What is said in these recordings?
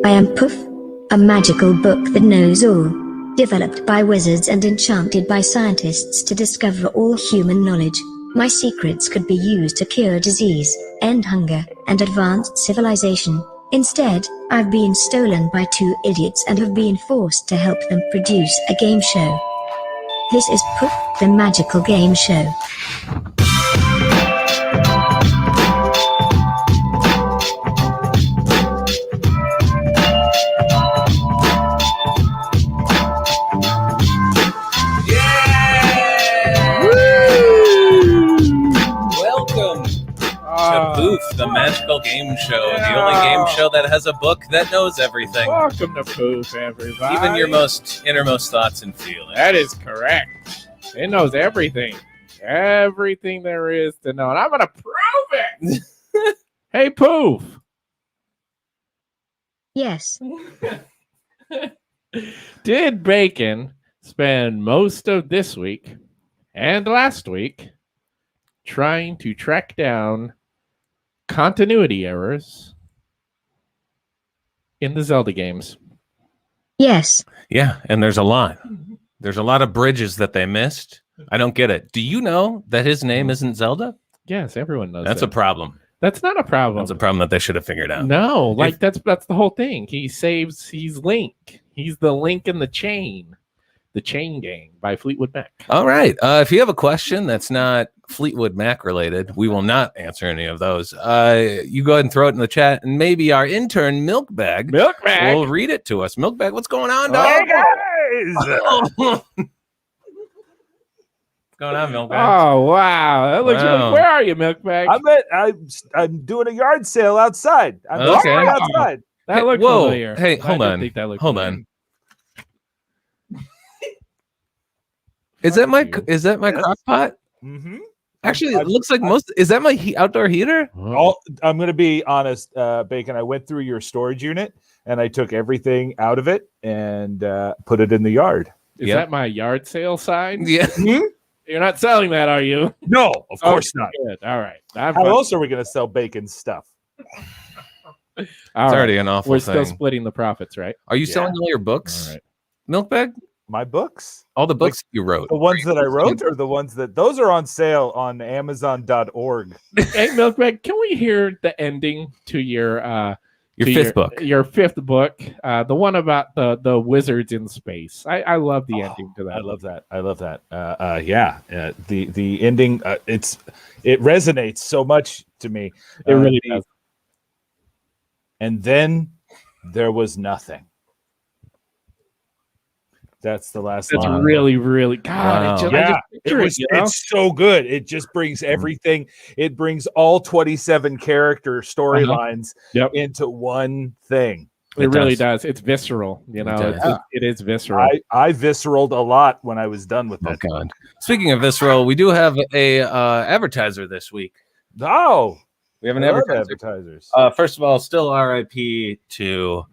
I am Poof, a magical book that knows all, developed by wizards and enchanted by scientists to discover all human knowledge. My secrets could be used to cure disease, end hunger, and advance civilization. Instead, I've been stolen by two idiots and have been forced to help them produce a game show. This is Poof, the magical game show. Poof, the magical game show. The only game show that has a book that knows everything. Welcome to Poof, everybody. Even your most innermost thoughts and feelings. That is correct. It knows everything. Everything there is to know. And I'm going to prove it. Hey, Poof. Yes. Did Bacon spend most of this week and last week trying to track down continuity errors in the Zelda games? Yes. Yeah, and there's a lot. There's a lot of bridges that they missed. I don't get it. Do you know that his name isn't Zelda? Yes, everyone knows That's that. a problem. That's not a problem. That's a problem that they should have figured out. No, like that's the whole thing. He's Link. He's the link in the chain. The Chain Gang by Fleetwood Mac. All right. If you have a question that's not Fleetwood Mac related, we will not answer any of those. You go ahead and throw it in the chat, and maybe our intern Milkbag will read it to us. Milkbag, what's going on, dog? Hey guys! What's going on, Milkbag? Oh wow! That looks Wow. Where are you, Milkbag? I'm doing a yard sale outside. I'm Okay. outside. That looks whoa. familiar. Hey, I hold didn't on. think that looked Hold familiar. on. Is that my crock pot? Mm-hmm. Actually, it looks like most. Is that my outdoor heater? I'm going to be honest, Bacon. I went through your storage unit and I took everything out of it and put it in the yard. Is that my yard sale sign? Yeah. You're not selling that, are you? No, of course not. Good. All right. How else are we going to sell bacon stuff? It's already an awful We're thing. still splitting the profits, right? Are you selling all your books? All right. Milkbag? My books? All the books you wrote. The ones that I wrote or the ones that... Those are on sale on Amazon.org. Hey, Milkbag, can we hear the ending to your fifth book? Your fifth book, the one about the wizards in space. I love the ending to that. I love that. The ending, it resonates so much to me. It really does. And then there was nothing. That's the last That's line. really, really God. Wow. It's so good. It just brings everything. It brings all 27 character storylines into one thing. It really does. It's visceral. You know, it is visceral. I visceraled a lot when I was done with that. Oh, God. Speaking of visceral, we do have a advertiser this week. Oh, we have an advertisers. First of all, still RIP to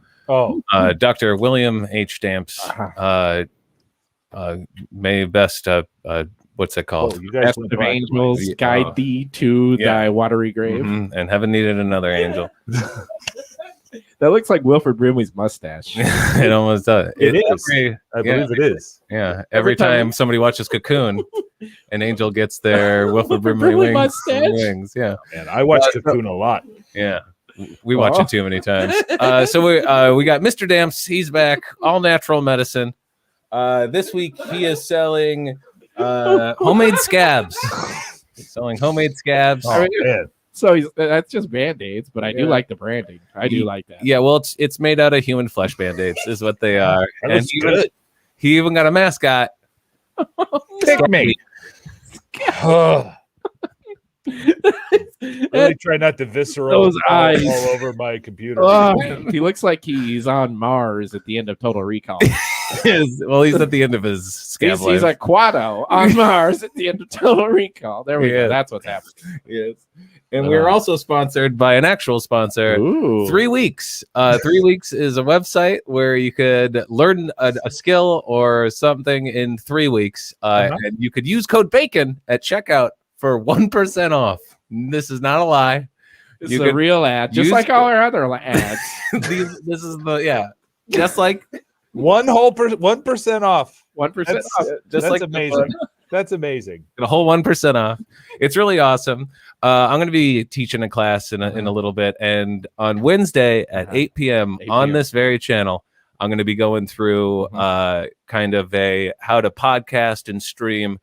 Dr. William H. Stamps. May best what's it called? You guys Best of Angels guide thee to thy watery grave. And heaven needed another angel. That looks like Wilford Brimley's mustache. It almost does. It is. I believe it is. Yeah. Every time somebody watches Cocoon, an angel gets their Wilford Brimley wings. Yeah. And I watch Cocoon a lot. Yeah. We watch it too many times. So we got Mr. Damps. He's back. All natural medicine. This week he is selling homemade scabs. He's selling homemade scabs. Oh, man. So that's just Band-Aids, but I do like the branding. I do like that. Yeah, well, it's made out of human flesh Band-Aids is what they are. And he even got a mascot. Pick me. Really try not to visceral those eyes all over my computer. He looks like he's on Mars at the end of Total Recall. Well, he's at the end of his scab life. He's a Quado on Mars at the end of Total Recall. There we go. That's what's happening. Yes. And we're also sponsored by an actual sponsor. Ooh. 3 Weeks. 3 Weeks is a website where you could learn a skill or something in 3 weeks. And you could use code BACON at checkout for 1% off. This is not a lie. It's a real ad, just like all our other ads. This is just like 1% off. 1% off. That's amazing. That's amazing. A whole 1% off. It's really awesome. I'm going to be teaching a class in a little bit, and on Wednesday at 8 p.m. on this very channel, I'm going to be going through kind of a how to podcast and stream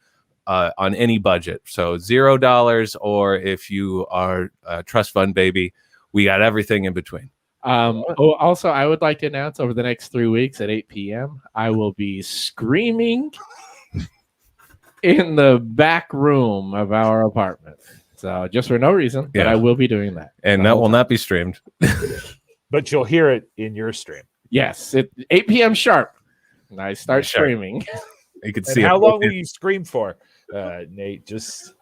on any budget. So $0, or if you are a trust fund baby, we got everything in between. Also, I would like to announce over the next 3 weeks at 8 p.m. I will be screaming in the back room of our apartment. So just for no reason, but I will be doing that. And that will not be streamed. But you'll hear it in your stream. Yes, 8 p.m. sharp. And I start screaming. You can see. How long will you scream for, Nate? Just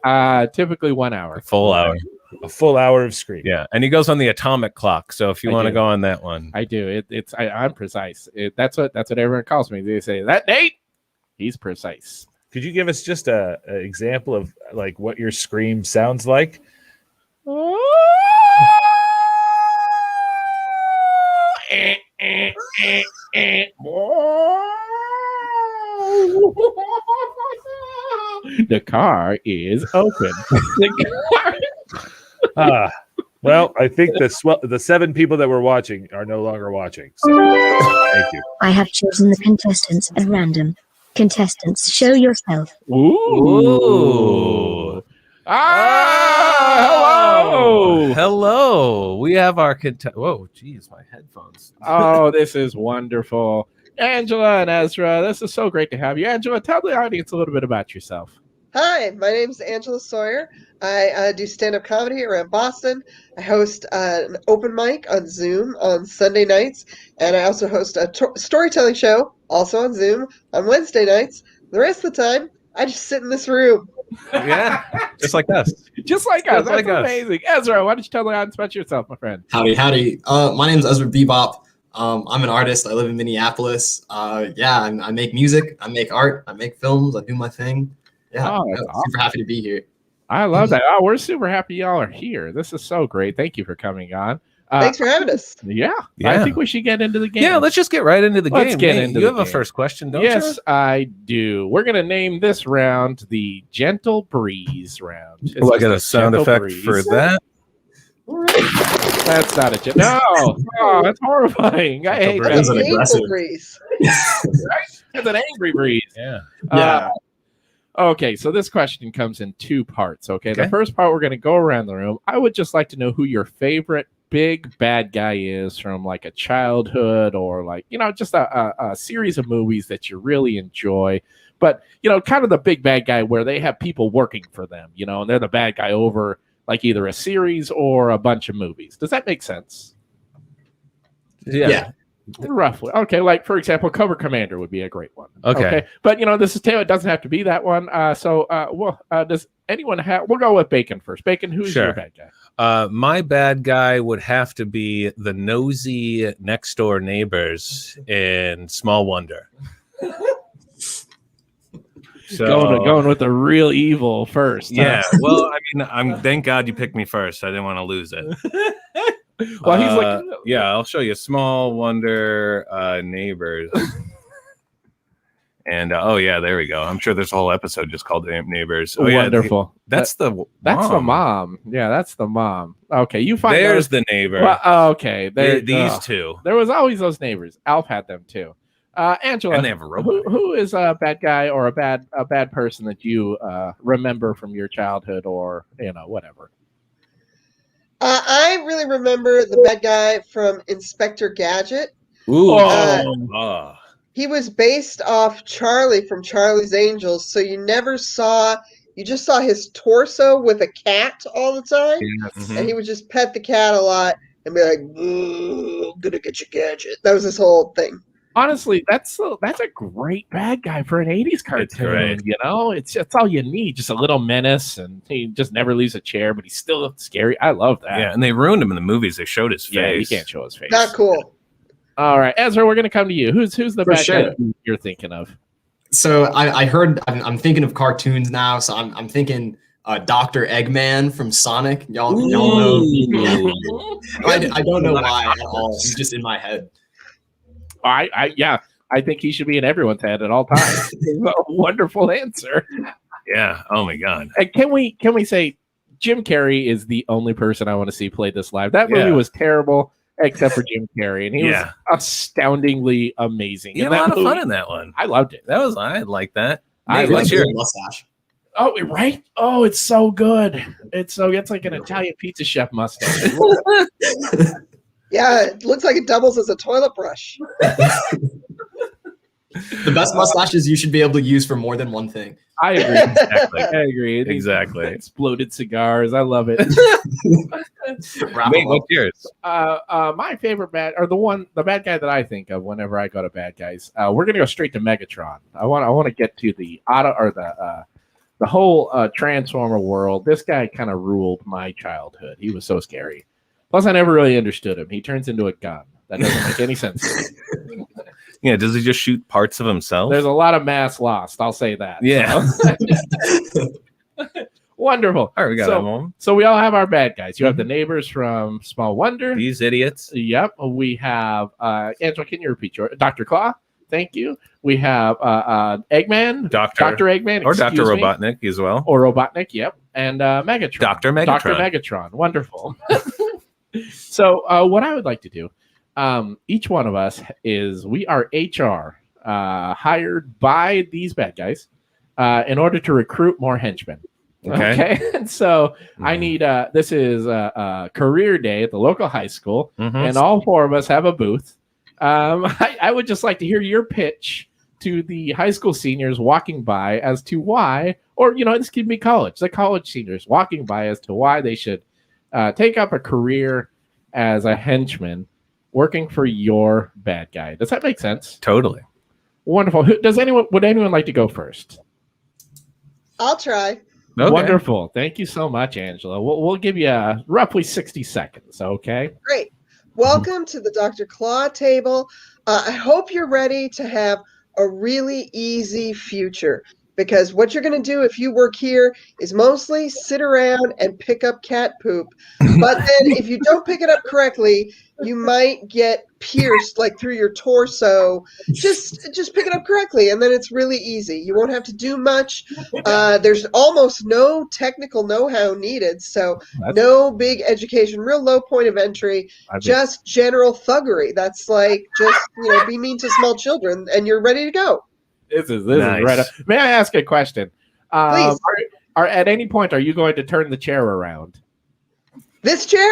typically 1 hour. A full hour. A full hour of scream. Yeah, and he goes on the atomic clock. So if you want to go on that one, I do. I'm precise. That's what everyone calls me. They say that Nate. He's precise. Could you give us just an example of like what your scream sounds like? The car is open. Well, I think the 7 people that were watching are no longer watching. So thank you. I have chosen the contestants at random. Contestants, show yourself. Ooh. Hello. We have our Whoa, geez, my headphones. Oh, this is wonderful. Angela and Ezra, this is so great to have you. Angela, tell the audience a little bit about yourself. Hi, my name is Angela Sawyer. I do stand-up comedy around Boston. I host an open mic on Zoom on Sunday nights, and I also host a storytelling show, also on Zoom, on Wednesday nights. The rest of the time, I just sit in this room. Yeah, just like us. Just like us. That's amazing. Ezra, why don't you tell the audience about yourself, my friend? Howdy. My name is Ezra Bebop. I'm an artist. I live in Minneapolis. I make music. I make art. I make films. I do my thing. Yeah, Oh, that's awesome. super happy to be here. I love that. Oh, we're super happy y'all are here. This is so great. Thank you for coming on. Thanks for having us. Yeah, I think we should get into the game. Yeah, let's just get right into the game. Let's get into you the have a game. first question, don't you? Yes, I do. We're going to name this round the Gentle Breeze round. Oh, I got a sound effect for that. That's not a no. Oh, that's horrifying. I hate That's an that. aggressive breeze. It's an angry breeze. Yeah. Okay, so this question comes in two parts. Okay, the first part we're going to go around the room. I would just like to know who your favorite big bad guy is from like a childhood or like, just a series of movies that you really enjoy. But, kind of the big bad guy where they have people working for them, and they're the bad guy over like either a series or a bunch of movies. Does that make sense? Yeah. Roughly. Okay, like for example, Cobra Commander would be a great one. Okay. But this is Taylor. It doesn't have to be that one. Does anyone have? We'll go with Bacon first. Bacon, who's your bad guy? My bad guy would have to be the nosy next door neighbors in Small Wonder. So going with the real evil first. Yeah. Well, I mean, thank God you picked me first. I didn't want to lose it. Well, he's like, yeah, I'll show you Small Wonder neighbors. And yeah, there we go. I'm sure there's a whole episode just called Neighbors. Oh, wonderful. That's the mom. Yeah, that's the mom. Okay, you find there's those. the neighbor. Well, okay, these two. There was always those neighbors. Alf had them too. Angela, and they have a robot. Who is a bad guy or a bad person that you remember from your childhood or whatever? I really remember the bad guy from Inspector Gadget. Ooh. He was based off Charlie from Charlie's Angels, so you just saw his torso with a cat all the time, and he would just pet the cat a lot and be like, "I'm gonna get you, Gadget." That was his whole thing. Honestly, that's a great bad guy for an 80s cartoon. It's all you need. Just a little menace, and he just never leaves a chair, but he's still scary. I love that. Yeah, and they ruined him in the movies. They showed his face. Yeah, he can't show his face. Not cool. All right, Ezra, we're going to come to you. Who's the bad guy you're thinking of? So I heard I'm thinking of cartoons now. So I'm thinking Dr. Eggman from Sonic. Y'all know. I don't know why at all. He's just in my head. I think he should be in everyone's head at all times. A wonderful answer. Yeah. Oh my God. And can we say Jim Carrey is the only person I want to see play this live? That movie was terrible, except for Jim Carrey, and he was astoundingly amazing. He had a lot of fun in that one. I loved it. I like that. I like your mustache. Oh, right. Oh, it's so good. It's like an Italian pizza chef mustache. Yeah, it looks like it doubles as a toilet brush. The best mustaches you should be able to use for more than one thing. I agree. Exactly. I agree. Exactly. Exploded cigars. I love it. Wait, what's yours? My favorite the bad guy that I think of whenever I go to bad guys. We're gonna go straight to Megatron. I want to get to the the whole Transformer world. This guy kind of ruled my childhood. He was so scary. Plus, I never really understood him. He turns into a gun. That doesn't make any sense to me. Yeah, does he just shoot parts of himself? There's a lot of mass lost. I'll say that. Yeah. So. Wonderful. All right, we got that one. So we all have our bad guys. You have the neighbors from Small Wonder. These idiots. Yep. We have Angela, can you repeat your Dr. Claw? Thank you. We have Eggman. Dr. Eggman. Or Dr. Robotnik as well. Or Robotnik, yep. And Megatron. Dr. Megatron. Dr. Megatron. Wonderful. So what I would like to do, each one of us we are HR hired by these bad guys in order to recruit more henchmen. Okay. And so I need this is a career day at the local high school, and all four of us have a booth. I would just like to hear your pitch to the high school seniors walking by as to why, or this could be the college seniors walking by as to why they should take up a career as a henchman working for your bad guy. Does that make sense? Totally. Wonderful. Would anyone like to go first? I'll try. Okay. Wonderful. Thank you so much, Angela. We'll give you roughly 60 seconds. Okay. Great. Welcome to the Dr. Claw table. I hope you're ready to have a really easy future. because what you're going to do if you work here is mostly sit around and pick up cat poop. But then if you don't pick it up correctly, you might get pierced like through your torso. Just pick it up correctly, and then it's really easy. You won't have to do much. There's almost no technical know-how needed, so no big education, real low point of entry, just general thuggery. That's like just be mean to small children, and you're ready to go. This is right up. May I ask a question? Please. Are at any point are you going to turn the chair around? This chair?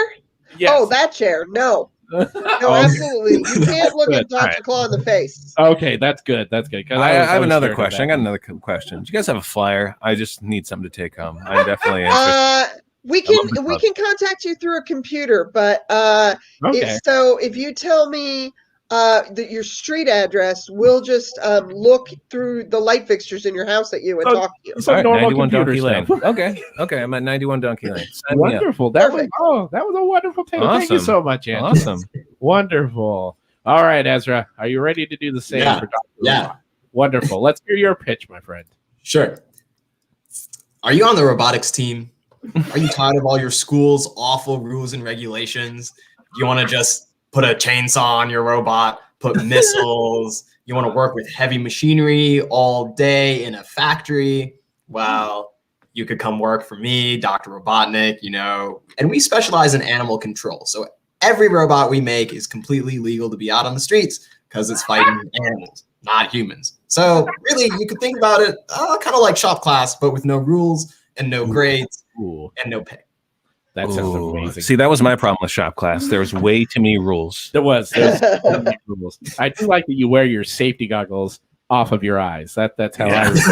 Yes. Oh, that chair? No. No, absolutely. You can't look at Dr. Claw in the face. Okay, that's good. That's good. I have another question. I got another question. Do you guys have a flyer? I just need something to take home. I'm definitely interested. We can contact you through a computer, but if you tell me your street address, we'll just look through the light fixtures in your house at you and talk to you. So right, normal 91 computer Donkey stuff. Lane. Okay, I'm at 91 Donkey Lane. Wonderful. That was a wonderful tale. Awesome. Thank you so much, Andrew. Awesome. Wonderful. All right, Ezra, are you ready to do the same for Dr. Robot? Wonderful. Let's hear your pitch, my friend. Sure. Are you on the robotics team? Are you tired of all your school's awful rules and regulations? Do you want to just put a chainsaw on your robot, put missiles? You want to work with heavy machinery all day in a factory? Well, you could come work for me, Dr. Robotnik, and we specialize in animal control. So every robot we make is completely legal to be out on the streets because it's fighting animals, not humans. So really, you could think about it kind of like shop class, but with no rules and no grades and no pay. That sounds amazing. See, that was my problem with shop class. There was way too many rules. There was too many rules. I do like that you wear your safety goggles off of your eyes. That's how that's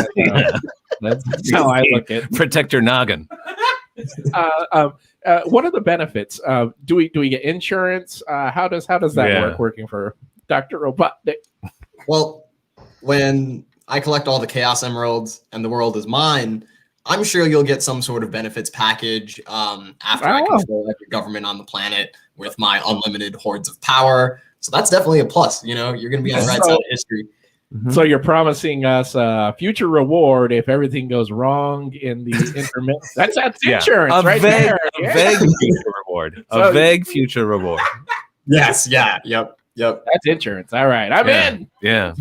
how I look at it. Protect your noggin. What are the benefits? Do we get insurance? How does that work working for Dr. Robotnik? Well, when I collect all the Chaos Emeralds and the world is mine, I'm sure you'll get some sort of benefits package after I control every government on the planet with my unlimited hordes of power. So that's definitely a plus. You're going to be on the right side of history. Mm-hmm. So you're promising us a future reward if everything goes wrong in the intermittent. That's insurance, right there. Vague future reward. A vague future reward. Yes. Yeah. Yep. That's insurance. All right. I'm in. Yeah.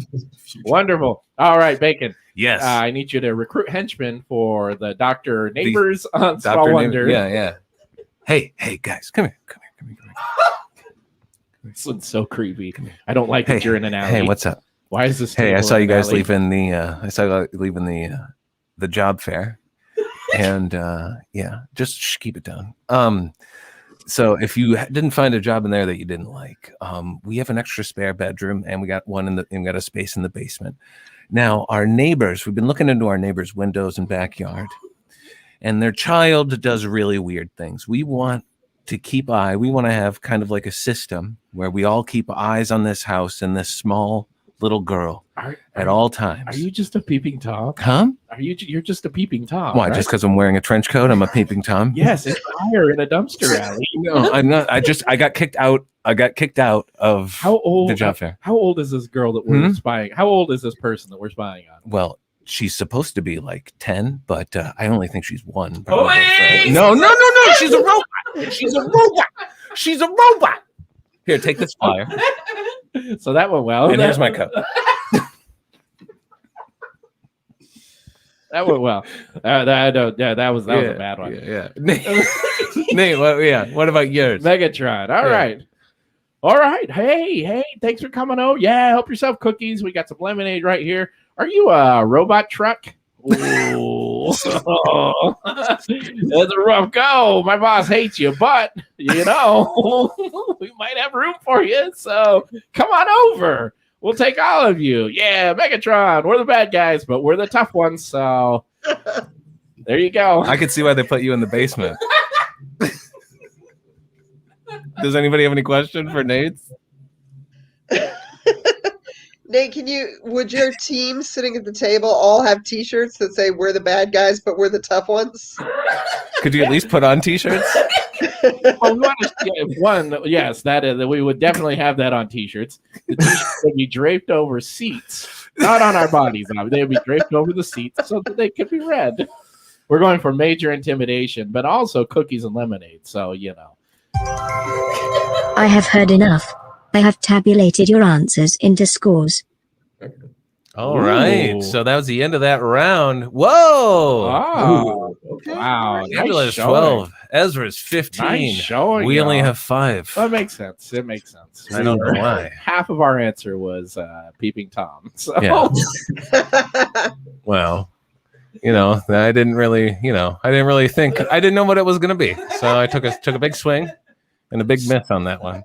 Wonderful. All right, Bacon. Yes. I need you to recruit henchmen for the Dr. Neighbors on Small Wonder. Yeah. Hey, guys, come here. This one's so creepy. I don't like that you're in an alley. Hey, what's up? Why is this? Hey, I saw you guys leaving the job fair, and just keep it down. So if you didn't find a job in there that you didn't like, we have an extra spare bedroom, and we got we got a space in the basement. Now, our neighbors, we've been looking into our neighbors' windows and backyard, and their child does really weird things. We want to have kind of like a system where we all keep eyes on this house and this small little girl at all times. Are you just a peeping Tom? Huh? You're just a peeping Tom? Why? Right? Just because I'm wearing a trench coat, I'm a peeping Tom? Yes, it's fire in a dumpster alley. No, I'm not. I got kicked out. I got kicked out of the job fair. How old is this girl that we're spying? How old is this person that we're spying on? Well, she's supposed to be like 10, but I only think she's 1. No! She's a robot. She's a robot. Here, take this flyer. So that went well. And here's my coat. That went well. That was a bad one. Yeah. Nate, what about yours? Megatron. All right. Hey, thanks for coming over. Yeah, help yourself cookies. We got some lemonade right here. Are you a robot truck? Ooh. That's a rough go. My boss hates you, but we might have room for you. So come on over. We'll take all of you. Yeah, Megatron. We're the bad guys, but we're the tough ones. So there you go. I could see why they put you in the basement. Does anybody have any question for Nate? Nate, would your team sitting at the table all have T-shirts that say "We're the bad guys, but we're the tough ones"? Could you at least put on T-shirts? Yes, that is. We would definitely have that on T-shirts. The T-shirts would be draped over seats Not on our bodies. They would be draped over the seats so that they could be read. We're going for major intimidation, but also cookies and lemonade. So, I have heard enough. I have tabulated your answers into scores. All right. So that was the end of that round. Whoa. Oh, okay. Wow. Angela's 12. Ezra's 15. Nice showing, we only have 5. That makes sense. It makes sense. I don't know why. Half of our answer was Peeping Tom. So. Yeah. Well, I didn't really think. I didn't know what it was going to be. So I took a big swing and a big miss on that one.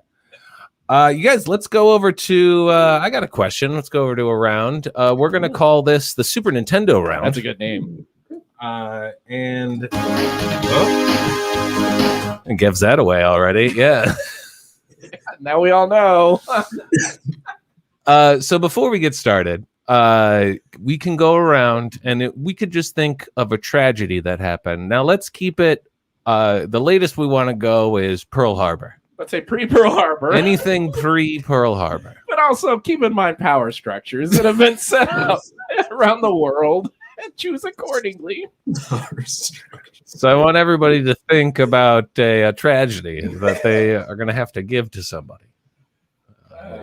You guys, let's go over to I got a question. Let's go over to a round. We're going to call this the Super Nintendo round. That's a good name. And it gives that away already. Yeah. Now we all know. So before we get started, we can go around and we could just think of a tragedy that happened. Now let's keep it. The latest we want to go is Pearl Harbor. Let's say pre-Pearl Harbor. Anything pre-Pearl Harbor. But also keep in mind power structures that have been set up around the world and choose accordingly. So I want everybody to think about a tragedy that they are going to have to give to somebody.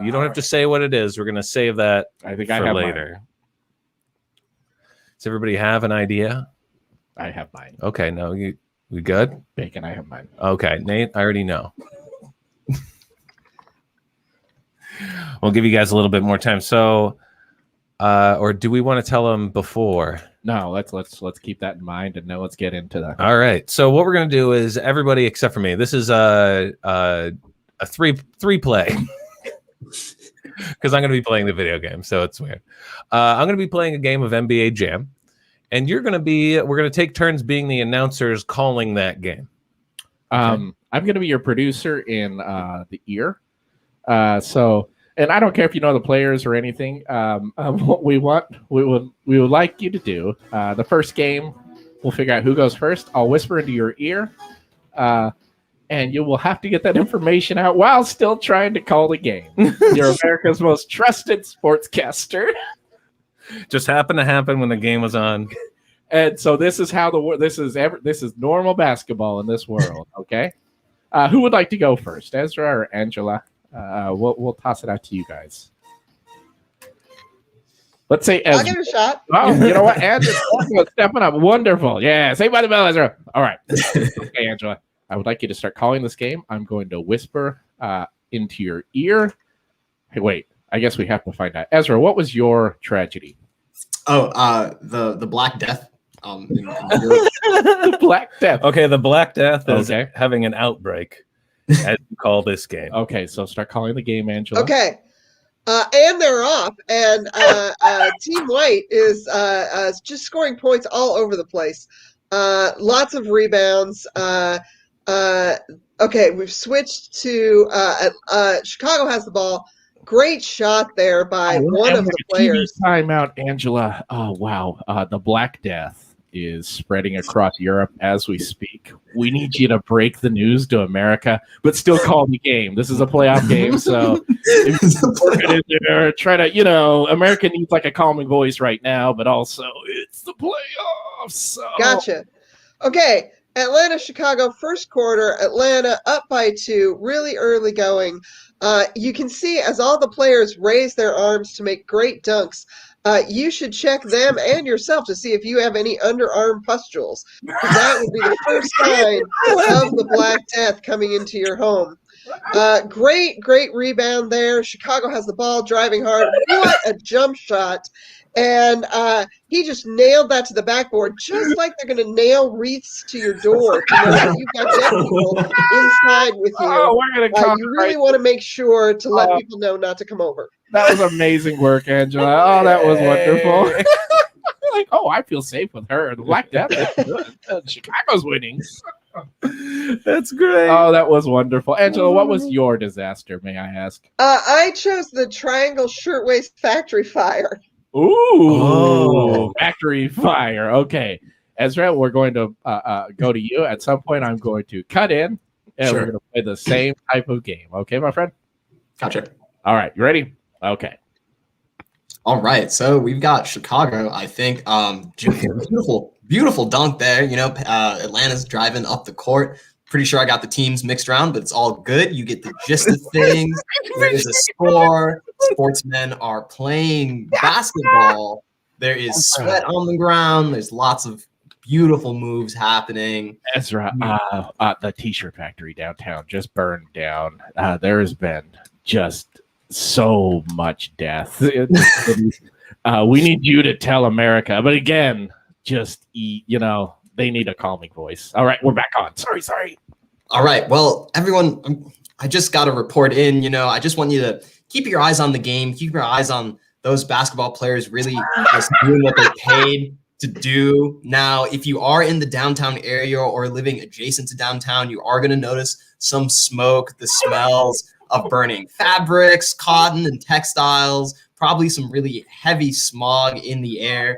You don't have to say what it is. We're going to save that I think for I have later. Mine. Does everybody have an idea? I have mine. Okay, no, we good? Bacon, I have mine. Okay, Nate, I already know. We'll give you guys a little bit more time. So, or do we want to tell them before? No, let's keep that in mind, and now let's get into that. All right. So what we're gonna do is everybody except for me. This is a three play because I'm gonna be playing the video game, so it's weird. I'm gonna be playing a game of NBA Jam, and we're gonna take turns being the announcers calling that game. Okay. I'm gonna be your producer in the ear. And I don't care if you know the players or anything. What we would like you to do the first game. We'll figure out who goes first. I'll whisper into your ear, and you will have to get that information out while still trying to call the game. You're America's most trusted sportscaster. Just happened to happen when the game was on. And so this is how this is normal basketball in this world. Okay, who would like to go first, Ezra or Angela? We'll toss it out to you guys. Let's say Ezra. I'll give it a shot. Oh, you know what? Angela stepping up. Wonderful. Yeah, say by the bell, Ezra. All right. Okay, Angela. I would like you to start calling this game. I'm going to whisper into your ear. Hey, wait. I guess we have to find out. Ezra, what was your tragedy? Oh, the Black Death. The Black Death. Okay, the Black Death is having an outbreak. As you call this game. Okay, so start calling the game, Angela. Okay. And they're off, and Team White is just scoring points all over the place. Lots of rebounds. Okay, we've switched to Chicago has the ball. Great shot there by one of the players. Timeout, Angela. Oh, wow. The Black Death is spreading across Europe as we speak. We need you to break the news to America, but still call the game. This is a playoff game, so try to, America needs like a calming voice right now, but also it's the playoffs. So. Gotcha. Okay, Atlanta, Chicago, first quarter. Atlanta up by 2, really early going. You can see as all the players raise their arms to make great dunks, you should check them and yourself to see if you have any underarm pustules. That would be the first sign of the Black Death coming into your home. Great rebound there. Chicago has the ball, driving hard. What a jump shot. And he just nailed that to the backboard, just like they're going to nail wreaths to your door to know that you've got dead people inside with you. Oh, we're gonna you really want to make sure to let people know not to come over. That was amazing work, Angela. Oh, that was wonderful. Like, I feel safe with her. The Black Death is good. Chicago's winning. That's great. Oh, that was wonderful. Angela, what was your disaster, may I ask? I chose the Triangle Shirtwaist Factory Fire. Ooh, Factory Fire. Okay. Ezra, we're going to go to you. At some point, I'm going to cut in, and we're going to play the same type of game. Okay, my friend? Gotcha. All right. You ready? Okay. All right, so we've got Chicago. I think beautiful dunk there. Atlanta's driving up the court. Pretty sure I got the teams mixed around, but it's all good. You get the gist of things. There is a score. Sportsmen are playing basketball. There is sweat on the ground. There's lots of beautiful moves happening. Ezra, the T-shirt factory downtown just burned down. There has been just so much death. We need you to tell America, but again, just they need a calming voice. All right, we're back on. Sorry. All right, well, everyone, I just got to report in. I just want you to keep your eyes on the game. Keep your eyes on those basketball players really just doing what they're paid to do. Now, if you are in the downtown area or living adjacent to downtown, you are going to notice some smoke, the smells of burning fabrics, cotton, and textiles, probably some really heavy smog in the air.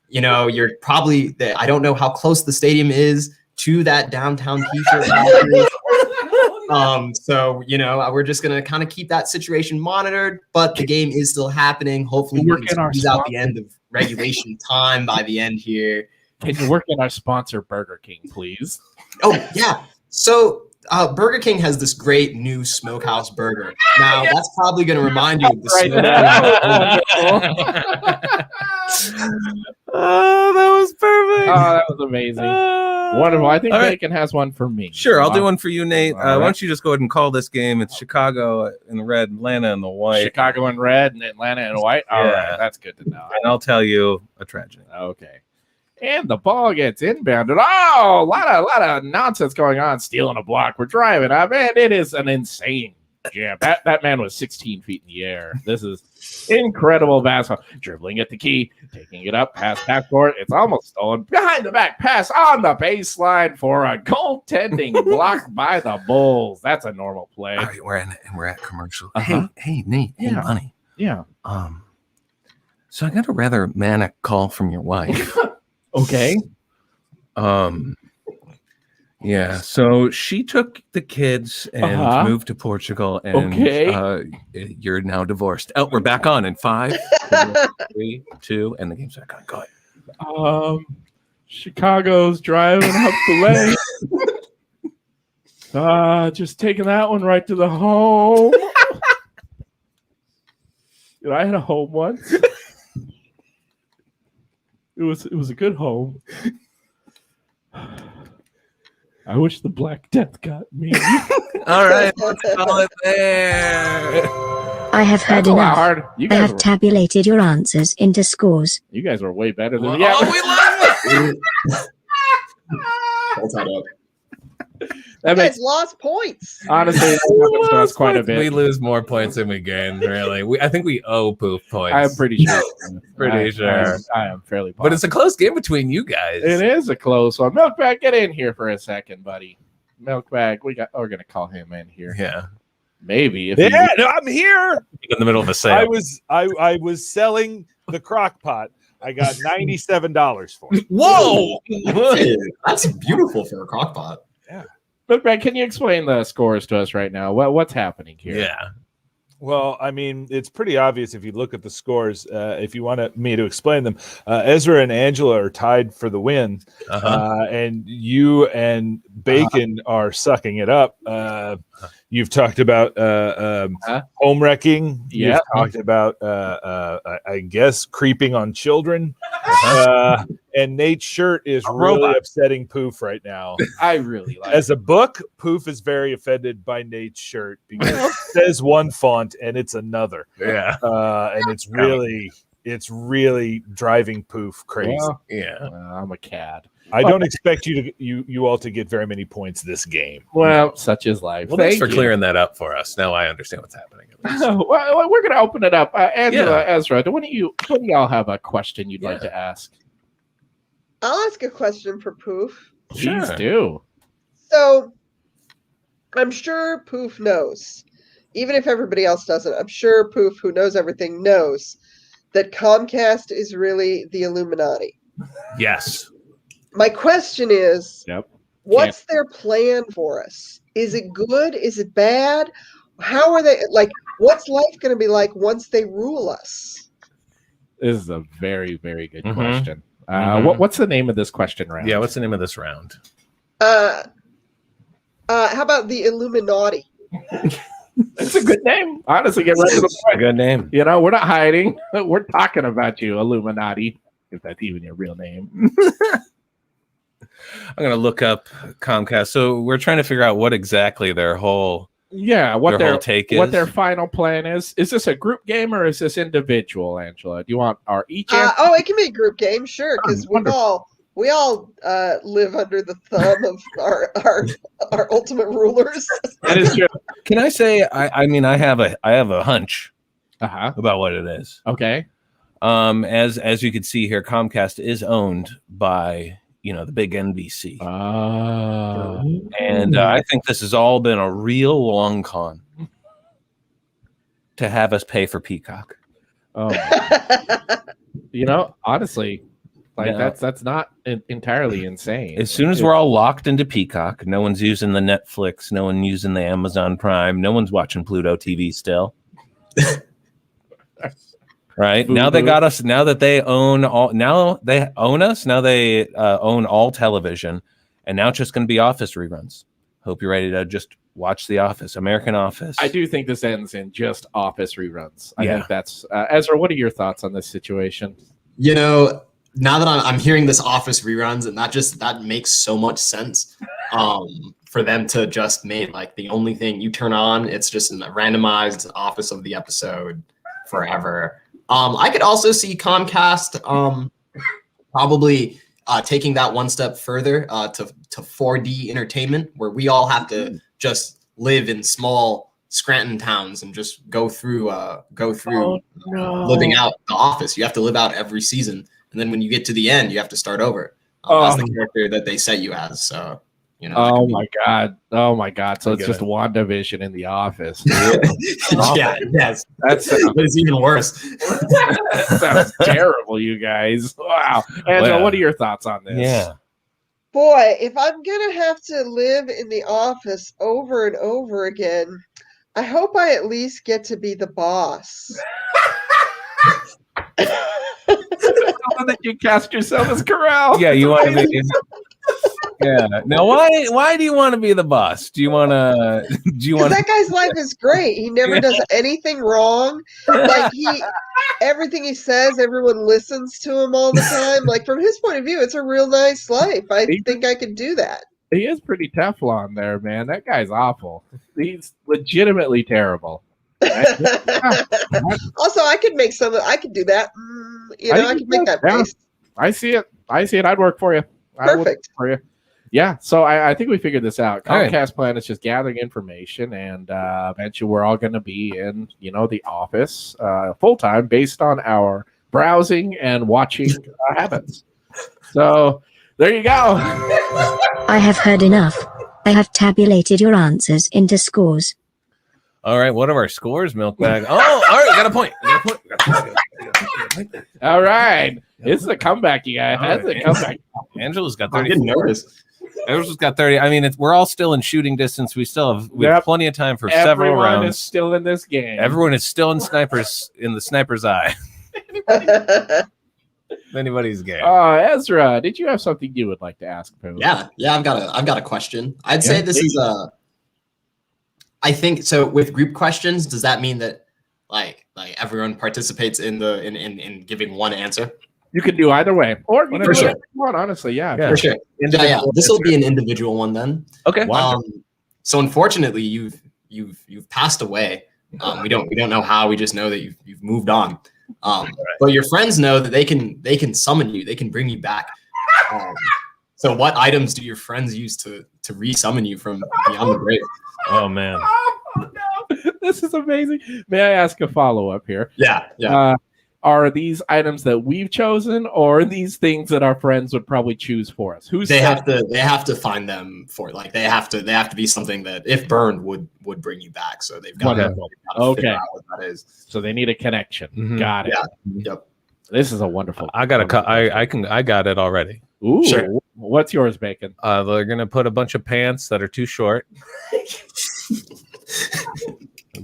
You're probably, I don't know how close the stadium is to that downtown T-shirt factory. We're just going to kind of keep that situation monitored, but the game is still happening. Hopefully we can squeeze out the end of regulation time by the end here. Can you work in our sponsor, Burger King, please? Oh, yeah. So Burger King has this great new smokehouse burger. Now, that's probably going to remind you of the Oh, that was perfect. Oh, that was amazing. Wonderful. I think Bacon has one for me. Sure, I'll do one for you, Nate. Why don't you just go ahead and call this game? It's Chicago in the red, Atlanta in the white. Chicago in red and Atlanta in white? All right, that's good to know. And I'll tell you a tragedy. Okay. And the ball gets inbounded. Oh, a lot of nonsense going on. Stealing a block. We're driving up, and it is an insane jam. That man was 16 feet in the air. This is incredible basketball. Dribbling at the key, taking it up, pass court. It's almost stolen. Behind the back pass on the baseline for a goaltending block by the Bulls. That's a normal play. All right, we're at commercial. Hey, Nate. Hey, honey. Yeah. So I got a rather manic call from your wife. Okay. Yeah, so she took the kids and moved to Portugal, and you're now divorced. Oh, we're back on in 5, 4, 3, 2, and the game's back on. Go ahead. Chicago's driving up the lane. Just taking that one right to the home. I had a home once. It was a good home. I wish the Black Death got me. All right, let's call it there. I have heard enough. I have tabulated your answers into scores. You guys were way better than me. Oh, we love it. That's not up. That makes lost points. Honestly, that's quite a bit. We lose more points than we gain. Really, I think we owe Poof points. I'm pretty sure. I am fairly positive. But it's a close game between you guys. It is a close one. Milkbag, get in here for a second, buddy. Milkbag, we're gonna call him in here. Yeah, maybe. I'm here. In the middle of a sale. I was selling the crock pot. I got $97 for it. Whoa, that's beautiful for a crock pot. Yeah. But Brad, can you explain the scores to us right now? What's happening here? Yeah. Well, I mean, it's pretty obvious if you look at the scores. If you want me to explain them, Ezra and Angela are tied for the win, and you and Bacon are sucking it up. You've talked about home wrecking. You've talked about, I guess, creeping on children. And Nate's shirt is really upsetting Poof right now. I really like As a book, Poof is very offended by Nate's shirt because it says one font and it's another. Yeah. And it's really driving Poof crazy. I'm a cad. I don't expect you all to get very many points this game. Well, such is life. Well, thanks for clearing that up for us. Now I understand what's happening. Well, we're going to open it up. Angela, Ezra, do any of y'all have a question you'd like to ask? I'll ask a question for Poof. Please do. So, I'm sure Poof knows, even if everybody else doesn't, I'm sure Poof, who knows everything, knows that Comcast is really the Illuminati. Yes. My question is, what's their plan for us? Is it good? Is it bad? how are they like? What's life going to be like once they rule us? This is a very, very good Mhm. question. Mhm. What's the name of this question round? Yeah, what's the name of this round? How about the Illuminati? It's a good name. Honestly, get right to the It's a point. good name. You know, we're not hiding. We're talking about you, Illuminati, if that's even your real name. I'm gonna look up Comcast. So we're trying to figure out what exactly their whole What whole take is. what their final plan is. Is this a group game or is this individual, Angela? Do you want our each answer? It can be a group game, sure, because we all live under the thumb of our ultimate rulers. That is true. Can I say? I mean, I have a hunch Uh-huh. about what it is. Okay. As you can see here, Comcast is owned by the big NBC, and I think this has all been a real long con to have us pay for Peacock. Oh, honestly, that's not entirely insane. As soon as we're all locked into Peacock, no one's using the Netflix, no one using the Amazon Prime, no one's watching Pluto TV still. Right now they got us. Now that they own all, now they own us. Now they own all television, and now it's just going to be Office reruns. Hope you're ready to just watch The Office, American Office. I do think this ends in just Office reruns. I think that's Ezra. What are your thoughts on this situation? Now that I'm hearing this Office reruns, and that makes so much sense. For them to just make like the only thing you turn on, it's just a randomized Office of the episode forever. I could also see Comcast probably taking that one step further to 4D entertainment, where we all have to just live in small Scranton towns and just go through living out The Office. You have to live out every season, and then when you get to the end, you have to start over as the character that they set you as. So. My god! So it's just WandaVision in The Office. Yes. It's even worse. That sounds terrible, you guys. Wow. Angela, what are your thoughts on this? Yeah. Boy, if I'm gonna have to live in The Office over and over again, I hope I at least get to be the boss. That you cast yourself as Carell. Yeah, you want to be. Yeah. Now, why do you want to be the boss? Do you want to? That guy's life is great. He never does anything wrong. Like everything he says, everyone listens to him all the time. Like from his point of view, it's a real nice life. I think I could do that. He is pretty Teflon there, man. That guy's awful. He's legitimately terrible. Also, I could make I could do that. I could make that face. I see it. I'd work for you. Perfect. For you. Yeah. So I think we figured this out. All right. Comcast plan is just gathering information, and eventually we're all going to be in, The Office full time based on our browsing and watching habits. So there you go. I have heard enough. I have tabulated your answers into scores. All right, what are our scores, Milkbag? Oh, all right, got a point. All right. This is a comeback, you guys. That's a comeback. Angela's got I 30. didn't notice. Angela's got 30. I mean, we're all still in shooting distance. We have plenty of time for several Everyone rounds. is still in this game. Everyone is still in the sniper's eye. Anybody's game. Ezra, did you have something you would like to ask Poof? Yeah, I've got a question. I'd say this is I think so. With group questions, does that mean that like everyone participates in giving one answer? You can do either way, or you can do sure. it one. Honestly, yeah. For sure. Yeah. This will be an individual one then. Okay. So unfortunately, you've passed away. We don't know how. We just know that you've moved on. But your friends know that they can summon you. They can bring you back. So what items do your friends use to re-summon you from beyond the grave? Oh man. Oh, no. This is amazing. May I ask a follow-up here? Yeah. Are these items that we've chosen, or are these things that our friends would probably choose for us? They have to find them for they have to be something that if burned would bring you back. So they've got to figure out what that is. So they need a connection. Mm-hmm. Got it. Yeah. Yep. This is a wonderful. I got it already. Ooh. Sure. What's yours, Bacon? They're gonna put a bunch of pants that are too short.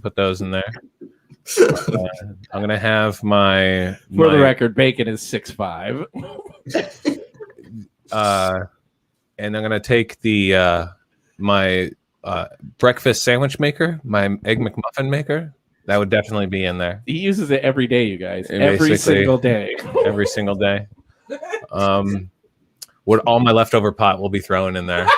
put those in there. I'm gonna have For the record, Bacon is 6'5". And I'm gonna take the my breakfast sandwich maker, my egg McMuffin maker. That would definitely be in there. He uses it every day, you guys. Every single day. Every single day. What all my leftover pot will be thrown in there.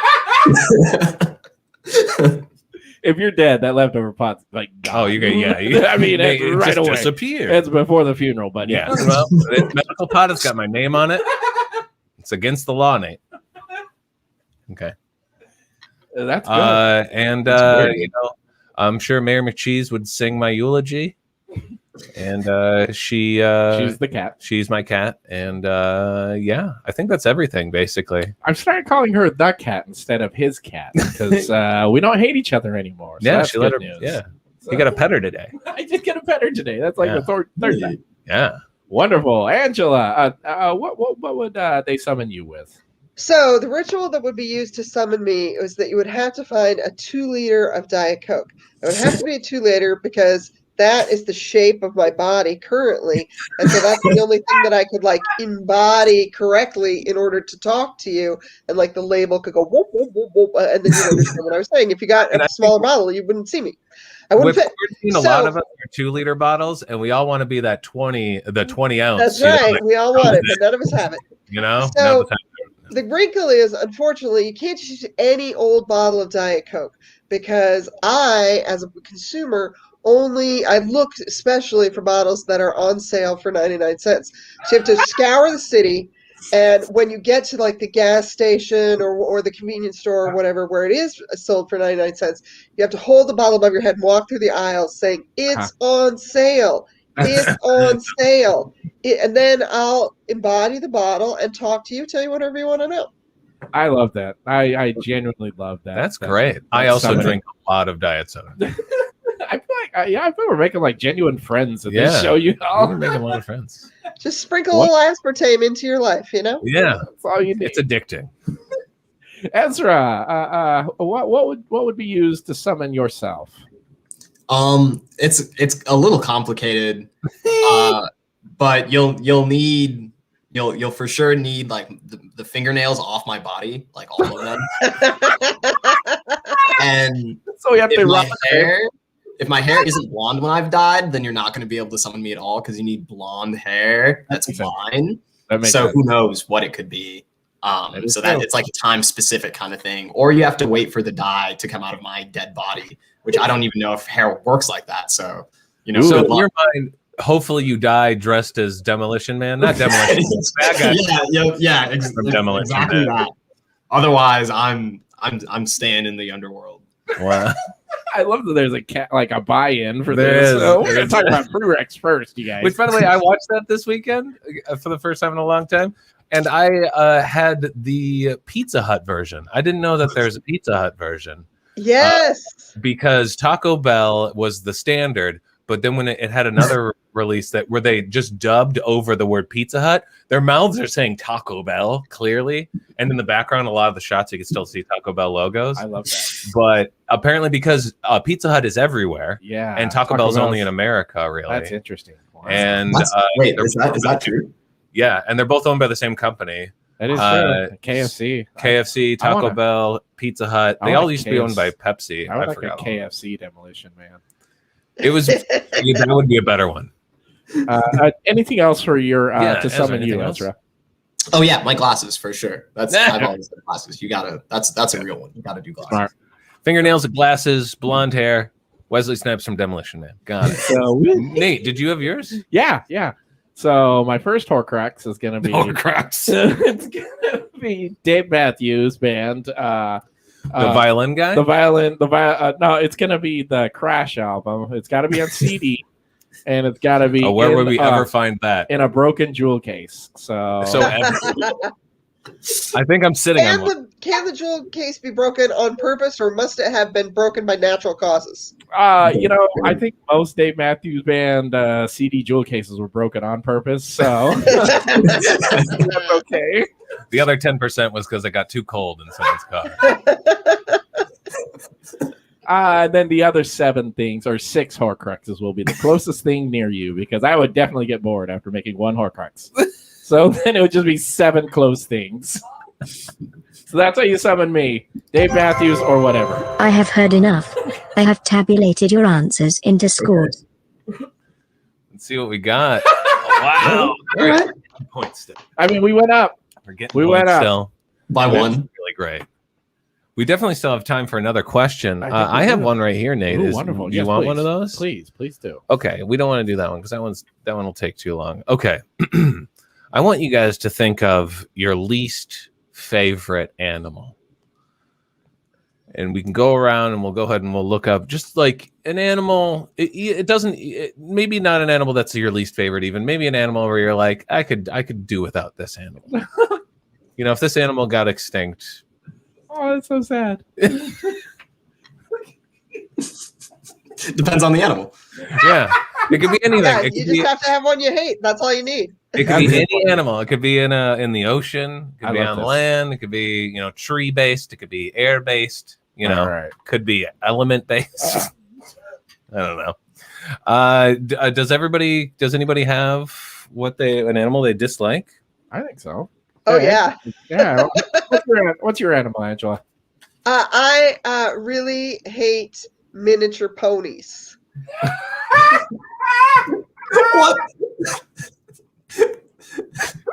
If you're dead, that leftover pot's like gone. Oh, yeah. I mean, it's right away. Disappear. It's before the funeral, but yeah. Well, the medical pot has got my name on it. It's against the law, Nate. Okay. That's good. And I'm sure Mayor McCheese would sing my eulogy. And she's the cat. She's my cat. And I think that's everything basically. I've started calling her the cat instead of his cat because we don't hate each other anymore. So yeah, she let her. News. Yeah, so, you got a pet her today. I did get a pet her today. That's like the third time. Yeah, wonderful, Angela. What would they summon you with? So the ritual that would be used to summon me was that you would have to find a 2-liter of Diet Coke. It would have to be a 2-liter because that is the shape of my body currently. And so that's the only thing that I could embody correctly in order to talk to you. And the label could go whoop, whoop, whoop, whoop, and then you'd understand what I was saying. If you got a smaller bottle, you wouldn't see me. I wouldn't fit. We're seeing a lot of us are 2-liter bottles, and we all want to be the 20 ounce. That's right. We all want it, but none of us have it. So the wrinkle is, unfortunately, you can't just use any old bottle of Diet Coke because I, as a consumer, I look especially for bottles that are on sale for 99 cents. So you have to scour the city, and when you get to the gas station or the convenience store or whatever where it is sold for 99 cents, you have to hold the bottle above your head and walk through the aisles saying, "It's on sale. It's on sale." And then I'll embody the bottle and talk to you, tell you whatever you want to know. I love that. I genuinely love that. That's great. I also drink a lot of diet soda. I feel I feel we're making genuine friends at this show. We're making a lot of friends. Just sprinkle a little aspartame into your life, Yeah, that's all you need. It's addicting. Ezra, what would be used to summon yourself? It's a little complicated, but you'll for sure need the fingernails off my body, all of them. And so we have to my hair. If my hair isn't blonde when I've died, then you're not going to be able to summon me at all because you need blonde hair. That's mine. So who knows what it could be. So that it's a time specific kind of thing, or you have to wait for the dye to come out of my dead body, which I don't even know if hair works like that. So so in your mind, hopefully you die dressed as Demolition Man, not Demolition Man, bad guy. Demolition exactly Man. That. Otherwise, I'm staying in the underworld. Wow. I love that there's a buy-in for this. So we're going to talk about Brewerex first, you guys. Which, by the way, I watched that this weekend for the first time in a long time, and I had the Pizza Hut version. I didn't know that there's a Pizza Hut version. Yes. Because Taco Bell was the standard, but then when it had another release where they just dubbed over the word Pizza Hut, their mouths are saying Taco Bell clearly, and in the background, a lot of the shots you can still see Taco Bell logos. I love that. But apparently, because Pizza Hut is everywhere, and Taco Bell's only in America, really. That's interesting. Wow. And wait, is that true? Yeah, and they're both owned by the same company. That is true. KFC, Taco Bell, Pizza Hut. They all used to be owned by Pepsi. I would like a KFC Demolition Man. It was that would be a better one. Anything else for your to summon you, Ezra? Oh yeah, my glasses for sure. I've always said glasses. You gotta. That's a real one. You gotta do glasses. Smart. Fingernails, glasses, blonde hair. Wesley Snipes from Demolition Man. Got it. So, Nate, did you have yours? Yeah. So my first Horcrux is gonna be Horcrux. It's gonna be Dave Matthews Band. The violin guy? No, it's going to be the Crash album. It's got to be on CD, and it's got to be where would we ever find that? In a broken jewel case. So I think I'm sitting on one. Can the jewel case be broken on purpose, or must it have been broken by natural causes? I think most Dave Matthews Band CD jewel cases were broken on purpose, so that's okay. The other 10% was because it got too cold in someone's car. Then the other 7 things or 6 Horcruxes will be the closest thing near you, because I would definitely get bored after making 1 Horcrux. So then it would just be 7 close things. So that's how you summon me, Dave Matthews or whatever. I have heard enough. I have tabulated your answers in Discord. Let's see what we got. Oh, wow. All right. Points still. I mean, we went up. We went up. still. By That's 1. really great. We definitely still have time for another question. I think we I have do. one right here, Nate. Ooh, wonderful. Do you Yes, want please. one of those? Please do. Okay, we don't want to do that one because that one will take too long. Okay. I want you guys to think of your least favorite animal. And we can go around and we'll go ahead and we'll look up just like an animal. Maybe not an animal that's your least favorite, even maybe an animal where you're like, I could do without this animal. If this animal got extinct. Oh, that's so sad. Depends on the animal. Yeah, it could be anything. Yeah, It you could just have to have one you hate. That's all you need. It could be any animal. It could be in the ocean. It could be on this. land. It could be tree based. It could be air based. All right. Could be element based. I don't know. Does anybody have an animal they dislike? I think so. Oh yeah. Yeah. What's your animal, Angela? I really hate miniature ponies. What?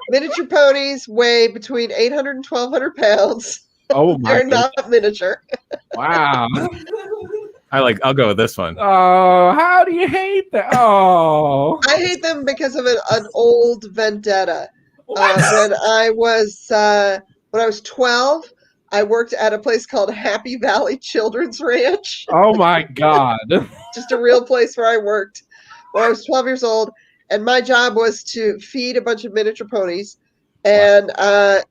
Miniature ponies weigh between 800 and 1,200 pounds. Oh my They're not miniature. Wow. I'll go with this one. Oh, how do you hate that? Oh. I hate them because of an old vendetta. When I was 12, I worked at a place called Happy Valley Children's Ranch. Oh my God. Just a real place where I worked when I was 12 years old. And my job was to feed a bunch of miniature ponies. And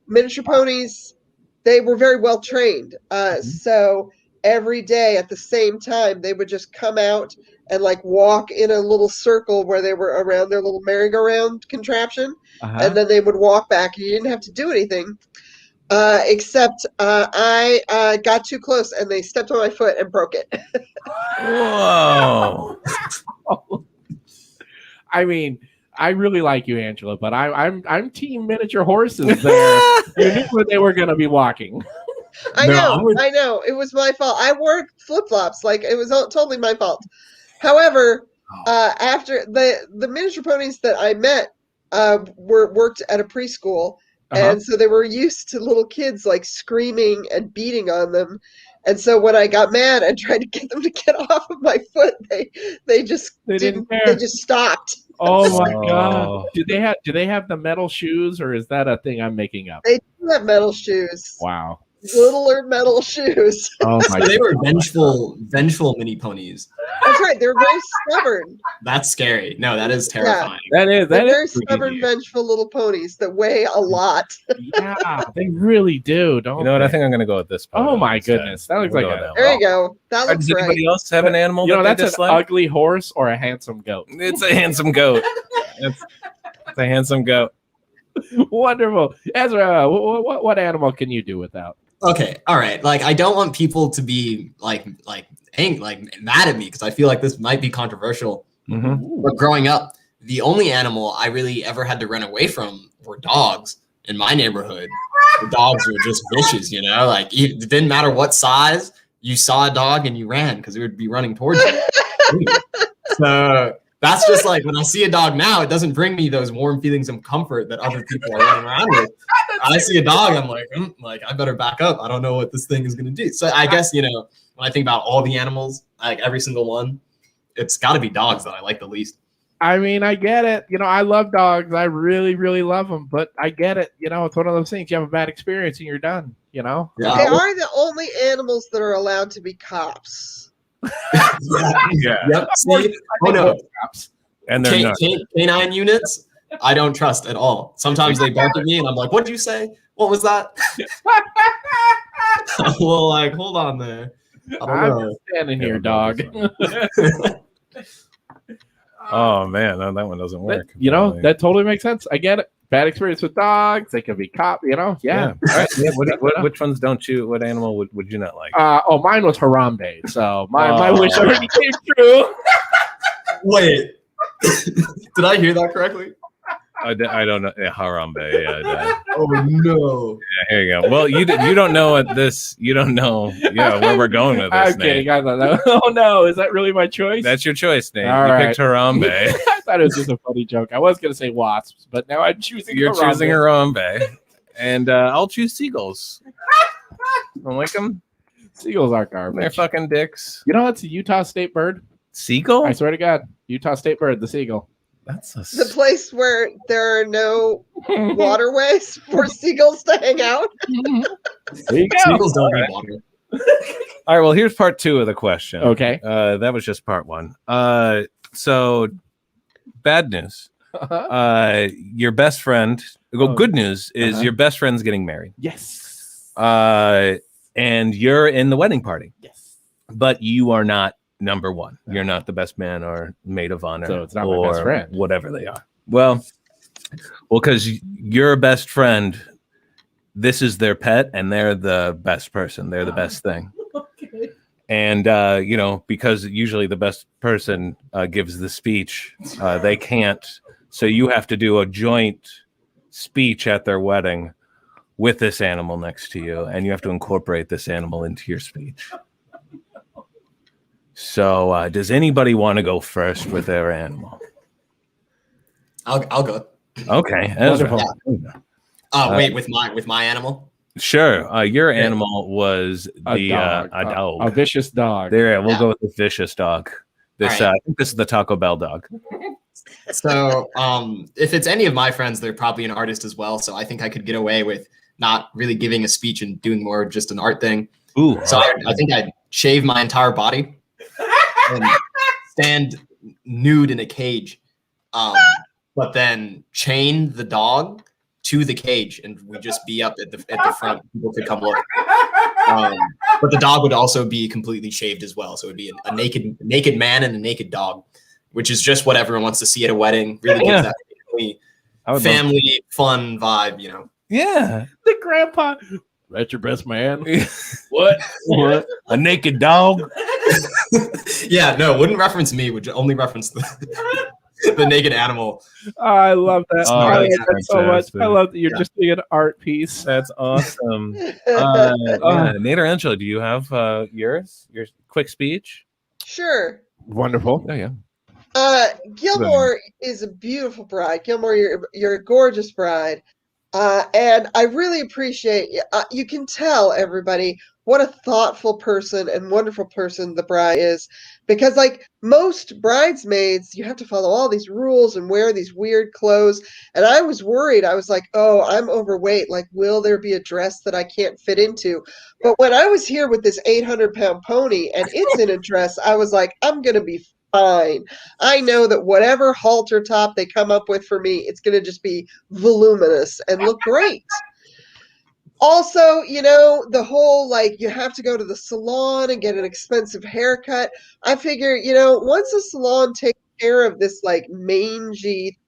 miniature ponies, they were very well trained. So every day at the same time, they would just come out and walk in a little circle where they were around their little merry-go-round contraption. And then they would walk back, and you didn't have to do anything. Except I got too close, and they stepped on my foot and broke it. Whoa. I mean, I really like you, Angela, but I'm team miniature horses there. You knew where they were going to be walking. I know. It was my fault. I wore flip-flops. It was totally my fault. However, after the miniature ponies that I met worked at a preschool, and so they were used to little kids screaming and beating on them. And so when I got mad and tried to get them to get off of my foot, they just didn't. They just stopped. Oh my God! Do they have the metal shoes, or is that a thing I'm making up? They do have metal shoes. Wow. Littler metal shoes. Oh my! So they were vengeful mini ponies. That's right. They're very stubborn. That's scary. No, that is terrifying. They're very stubborn, vengeful little ponies that weigh a lot. Yeah, they really do. Don't You know what? I think I'm going to go with this. Oh my goodness, that looks like a. There you go. That looks Does anybody right. else have an animal? That's they an ugly horse or a handsome goat. It's a handsome goat. It's a handsome goat. Wonderful, Ezra. What animal can you do without? Okay, all right. I don't want people to be mad at me because I feel like this might be controversial. Mm-hmm. But growing up, the only animal I really ever had to run away from were dogs in my neighborhood. The dogs were just vicious, it didn't matter what size. You saw a dog and you ran because it would be running towards you. So that's just when I see a dog now, it doesn't bring me those warm feelings of comfort that other people are running around with. I see a dog, I'm like, I better back up. I don't know what this thing is going to do. So I guess, when I think about all the animals, every single one, it's got to be dogs that I like the least. I mean, I get it. I love dogs. I really, really love them. But I get it. It's one of those things. You have a bad experience and you're done. They are the only animals that are allowed to be cops. Yeah. Yep. See? Oh no. And they're not. Canine units, I don't trust at all. Sometimes they bark at me and I'm like, what did you say? What was that? Well, hold on there. I don't know. Just standing here, dog. Oh man, no, that one doesn't work. That totally makes sense. I get it. Bad experience with dogs. They can be cop. Yeah. All right. Yeah, which ones don't you? What animal would you not like? Mine was Harambe. So my wish already came true. Wait, did I hear that correctly? I don't know. Yeah, Harambe. Yeah. Oh no. Yeah, here you go. Well, you don't know what this. You don't know. Yeah, where we're going with this. I'm kidding. I thought that. Oh no, is that really my choice? That's your choice, Nate. All you right. picked Harambe. I thought it was just a funny joke. I was going to say wasps, but now I'm choosing. You're Harambe. choosing Harambe, and I'll choose seagulls. Don't like them. Seagulls are garbage. They're fucking dicks. You know that's a Utah state bird. Seagull? I swear to God, Utah state bird, the seagull. That's The place where there are no waterways for seagulls to hang out. There you go. Seagulls don't need water. All right. Well, here's part 2 of the question. Okay. That was just part 1. So bad news. Your best friend. Good news is your best friend's getting married. Yes. And you're in the wedding party. Yes. But you are not number 1. You're not the best man or maid of honor. So it's not or my best friend. Whatever they are. Well, because your best friend, this is their pet, and they're the best person. They're the best thing. Okay. And because usually the best person gives the speech, they can't. So you have to do a joint speech at their wedding with this animal next to you, and you have to incorporate this animal into your speech. So, does anybody want to go first with their animal? I'll go. Okay, Ezra. Wait, with my animal. Sure. Your animal was A dog. A vicious dog. There, we'll go with the vicious dog. This, All right. I think this is the Taco Bell dog. So, if it's any of my friends, they're probably an artist as well. So I think I could get away with not really giving a speech and doing more just an art thing. Ooh. So I think I'd shave my entire body and stand nude in a cage, but then chain the dog to the cage, and we just be up at the front. People could come look. But the dog would also be completely shaved as well, so it would be a naked man and a naked dog, which is just what everyone wants to see at a wedding. Really gives that family fun vibe, you know. Yeah. The grandpa. That's your best man. What? A naked dog? Yeah, no, wouldn't reference me. Would only reference the naked animal. I love that. Oh, I love that's that so much. fantastic. I love that you're just doing an art piece. That's awesome. Nate or Angela, do you have your quick speech? Sure. Wonderful. Oh, yeah. Gilmore is a beautiful bride. Gilmore, you're a gorgeous bride. And I really appreciate you can tell everybody what a thoughtful person and wonderful person the bride is, because like most bridesmaids, you have to follow all these rules and wear these weird clothes. And I was worried. I was like, oh, I'm overweight. Like, will there be a dress that I can't fit into? But when I was here with this 800-pound pony and it's in a dress, I was like, I'm going to be fine. I know that whatever halter top they come up with for me, it's going to just be voluminous and look great. Also, you know, the whole like you have to go to the salon and get an expensive haircut. I figure, you know, once the salon takes care of this like mangy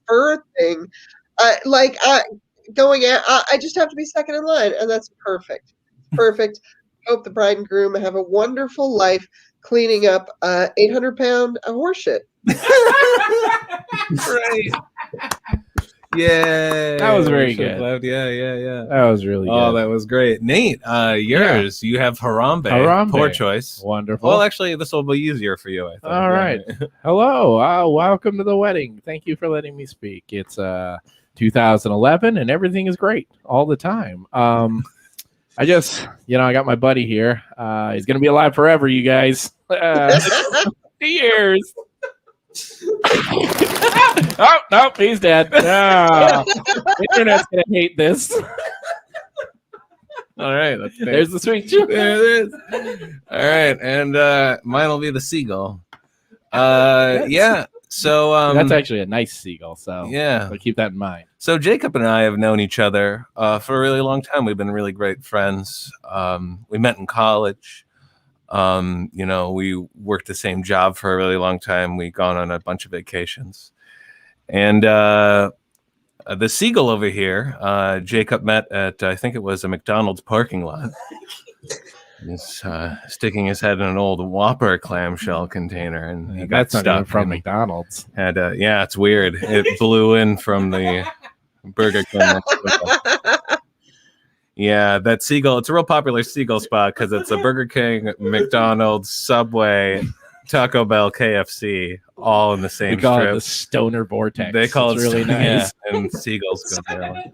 fur thing, I just have to be second in line, and that's perfect. Perfect. Hope the bride and groom have a wonderful life cleaning up 800-pound horse shit. Right. Yeah. That was very good. Yeah. That was really good. Oh, that was great. Nate, yours, you have Harambe. Harambe. Poor choice. Wonderful. Well, actually, this will be easier for you, I think. All right. Hello. Welcome to the wedding. Thank you for letting me speak. It's 2011 and everything is great all the time. I just, I got my buddy here. He's going to be alive forever, you guys. Years. Oh, no, he's dead. No. Internet's going to hate this. All right. There's the switch. There it is. All right. And mine will be the seagull. Yeah. So that's actually a nice seagull. So yeah, I'll keep that in mind. So Jacob and I have known each other for a really long time. We've been really great friends. We met in college. We worked the same job for a really long time. We gone on a bunch of vacations. And the seagull over here, Jacob met at, I think it was a McDonald's parking lot. He's sticking his head in an old Whopper clamshell container, and he got stuck from McDonald's. Yeah, it's weird. It blew in from the Burger King. Yeah, that seagull. It's a real popular seagull spot because it's a Burger King, McDonald's, Subway, Taco Bell, KFC, all in the same We call strip. it the stoner vortex. They call it really nice. Yeah, and seagulls go there.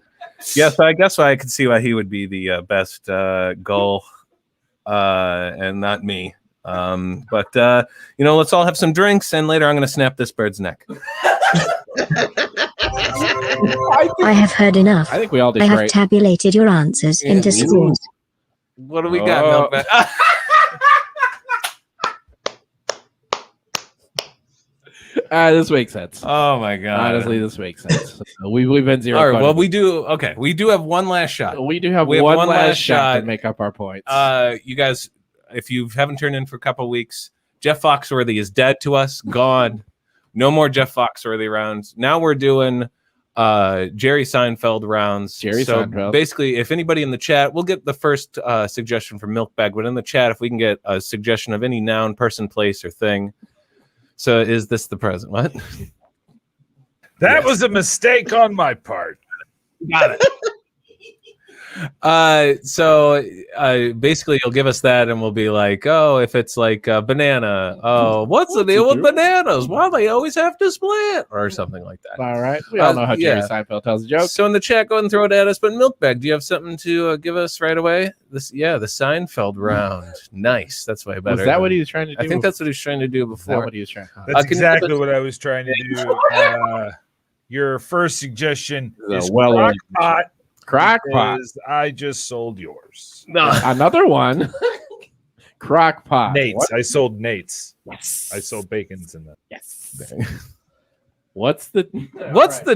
Yeah, so I guess I could see why he would be the best gull, and not me. But let's all have some drinks, and later I'm going to snap this bird's neck. I have heard enough. I think we all did I have great. tabulated your answers into scores. What do we got, Milkbag? This makes sense. Oh my god! Honestly, this makes sense. We've been zero. All right. Well, we do. Okay, we do have one last shot. We do have We have one last shot to make up our points. You guys, if you haven't turned in for a couple of weeks, Jeff Foxworthy is dead to us, gone. No more Jeff Foxworthy rounds. Now we're doing Jerry Seinfeld rounds. Seinfeld. Basically, if anybody in the chat, we'll get the first suggestion from Milkbag, but in the chat, if we can get a suggestion of any noun, person, place, or thing. So is this the present? What? That was a mistake on my part. Got it. Basically, you'll give us that, and we'll be like, "Oh, if it's like a banana, what's the deal with bananas? Why do they always have to split?" or something like that. All right, we all know how Jerry Seinfeld tells a joke. So in the chat, go ahead and throw it at us. But Milkbag, do you have something to give us right away? The Seinfeld round. Nice. That's way better. Was that what he was trying to do? I think that's what he was trying to do before. Is that what he was trying to do? That's exactly what I was trying to do. Your first suggestion is crock-pot. Crock-pot. I just sold yours. No. Another one. Crock-pot. Nate's. What? I sold Nate's. Yes. I sold Bacon's in that. Yes. What's the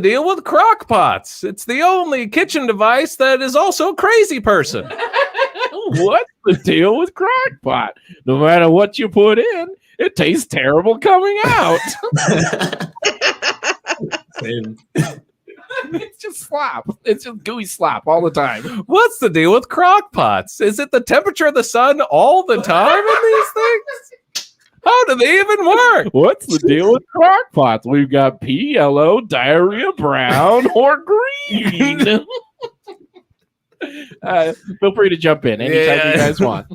deal with crock pots? It's the only kitchen device that is also a crazy person. What's the deal with crock-pot? No matter what you put in, it tastes terrible coming out. It's just slop. It's just gooey slop all the time. What's the deal with crock pots? Is it the temperature of the sun all the time in these things? How do they even work? What's the deal with crock pots? We've got pea yellow, diarrhea brown, or green. Feel free to jump in anytime you guys want.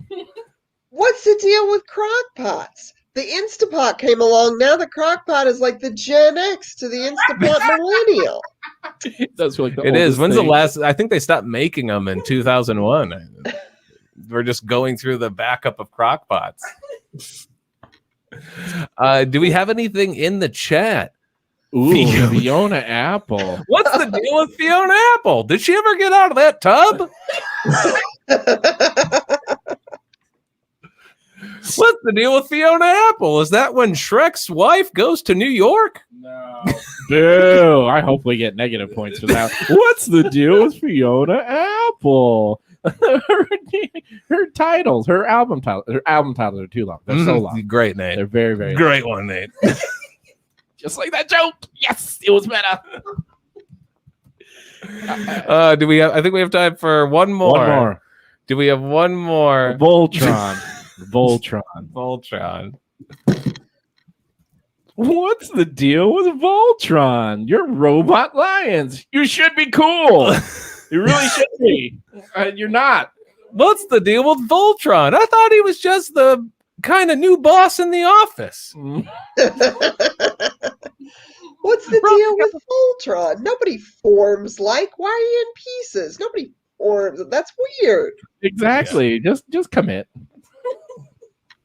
What's the deal with crock pots? The Instapot came along. Now the crock pot is like the Gen X to the Instapot millennial. That's like it is. When's the last? I think they stopped making them in 2001. We're just going through the backup of crock pots. Do we have anything in the chat? Ooh, Fiona Apple. What's the deal with Fiona Apple? Did she ever get out of that tub? What's the deal with Fiona Apple? Is that when Shrek's wife goes to New York? No. Boo. I hope we get negative points for that. What's the deal with Fiona Apple? her titles, her album titles are too long. They're so long. Great, Nate. They're very, very great long. one, Nate. Just like that joke. Yes, it was meta. Do we have? I think we have time for one more. One more. Do we have one more? Voltron. What's the deal with Voltron? You're robot lions. You should be cool. You really should be. You're not. What's the deal with Voltron? I thought he was just the kind of new boss in the office. What's the deal with Voltron? Nobody forms like. Why are you in pieces? Nobody forms. That's weird. Exactly. Just commit.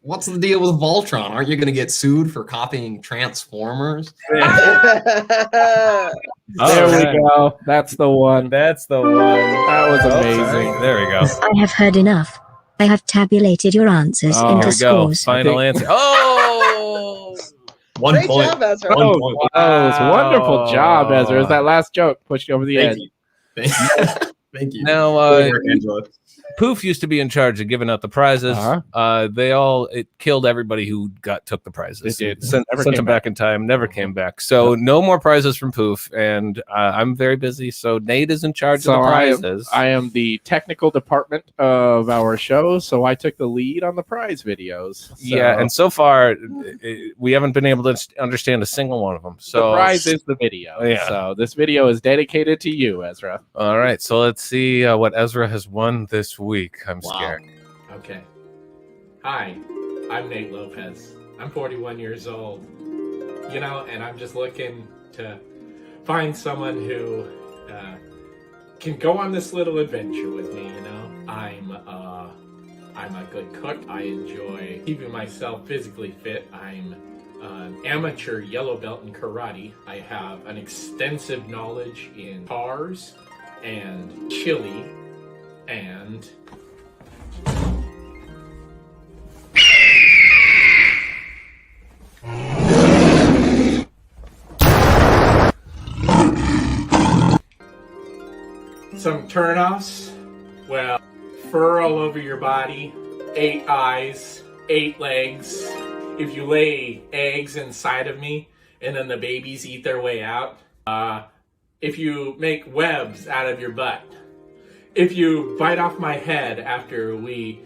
What's the deal with Voltron? Aren't you going to get sued for copying Transformers? There we go. That's the one. That was amazing. There we go. I have heard enough. I have tabulated your answers into scores. Final answer. Oh! One Great point. job, Ezra. Oh, wonderful job, Ezra. Is that last joke pushed you over the edge? Thank you. Thank you. Now, Good work, Angela. Poof used to be in charge of giving out the prizes. It killed everybody who took the prizes. It did. Sent them back in time, never came back. So no more prizes from Poof, and I'm very busy. So Nate is in charge of the prizes. I am the technical department of our show, so I took the lead on the prize videos. So. Yeah, and so far we haven't been able to understand a single one of them. So the prize is the video. Yeah. So this video is dedicated to you, Ezra. All right, so let's see what Ezra has won this week. I'm scared. Okay. Hi, I'm Nate Lopez. I'm 41 years old. And I'm just looking to find someone who can go on this little adventure with me. I'm a good cook. I enjoy keeping myself physically fit. I'm an amateur yellow belt in karate. I have an extensive knowledge in cars and chili and some turnoffs. Well, fur all over your body, 8 eyes, 8 legs. If you lay eggs inside of me and then the babies eat their way out. If you make webs out of your butt. If you bite off my head after we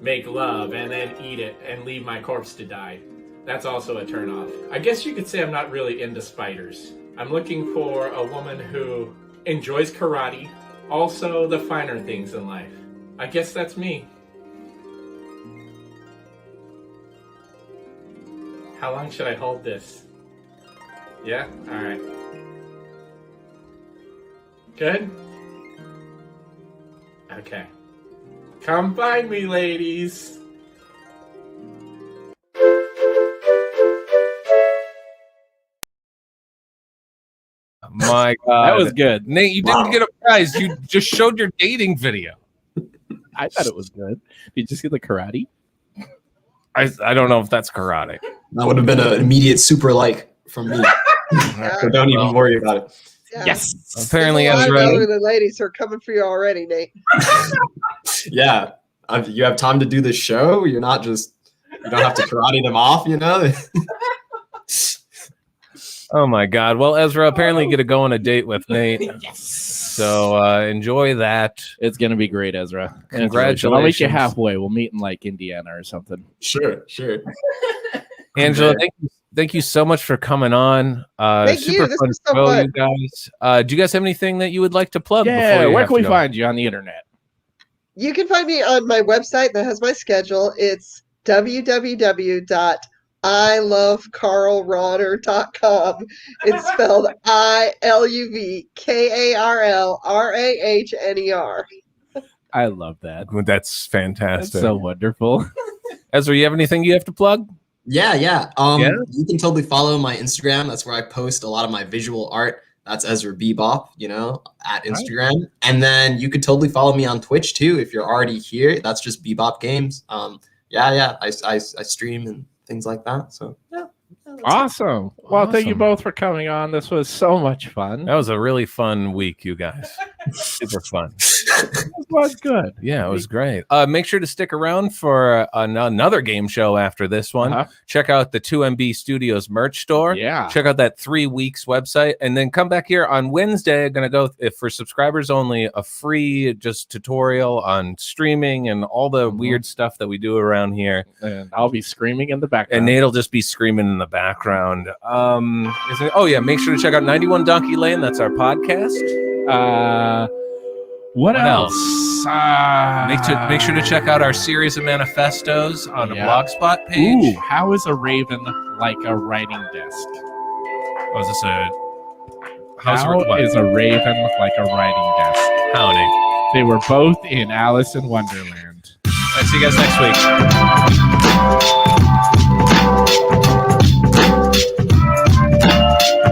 make love and then eat it and leave my corpse to die. That's also a turnoff. I guess you could say I'm not really into spiders. I'm looking for a woman who enjoys karate, also the finer things in life. I guess that's me. How long should I hold this? Yeah? Alright. Good? Okay. Come find me, ladies! My God. That was good. Nate, you didn't get a prize. You just showed your dating video. I thought it was good. Did you see the karate? I don't know if that's karate. That would have been an immediate super like from me. So don't even worry about it. Yeah. Yes. Apparently, There's a lot of Ezra. elderly ladies who are coming for you already, Nate. Yeah. You have time to do this show. You don't have to karate them off, Oh my God. Well, Ezra, apparently you get to go on a date with Nate. Yes. So enjoy that. It's going to be great, Ezra. Congratulations. I'll meet you halfway. We'll meet in like Indiana or something. Sure. Angela, thank you so much for coming on. Thank you. This was so fun. You guys. Do you guys have anything that you would like to plug? Yeah, before where can we find you on the internet? You can find me on my website that has my schedule. It's www.ilovekarlrahner.com. It's spelled ILUVKARLRAHNER. I love that. That's fantastic. That's so wonderful. Ezra, you have anything you have to plug? Yeah. Yeah? You can totally follow my Instagram. That's where I post a lot of my visual art. That's Ezra Bebop, at Instagram. Right. And then you could totally follow me on Twitch too if you're already here. That's just Bebop Games. I stream and things like that. So yeah. Awesome. Well, thank you both for coming on. This was so much fun. That was a really fun week, you guys. Super fun. It was good. Yeah, it was great. Make sure to stick around for another game show after this one. Check out the 2MB Studios merch store. Yeah. Check out that 3 weeks website. And then come back here on Wednesday. I'm going to go, if for subscribers only, a free just tutorial on streaming and all the weird stuff that we do around here. And I'll be screaming in the background. And Nate'll just be screaming in the background. Make sure to check out 91 Donkey Lane. That's our podcast. What else? Make sure to check out our series of manifestos on the Blogspot page. Ooh, how is a raven like a writing desk? Was this How is a raven like a writing desk? How, Nate? They were both in Alice in Wonderland. All right, see you guys next week.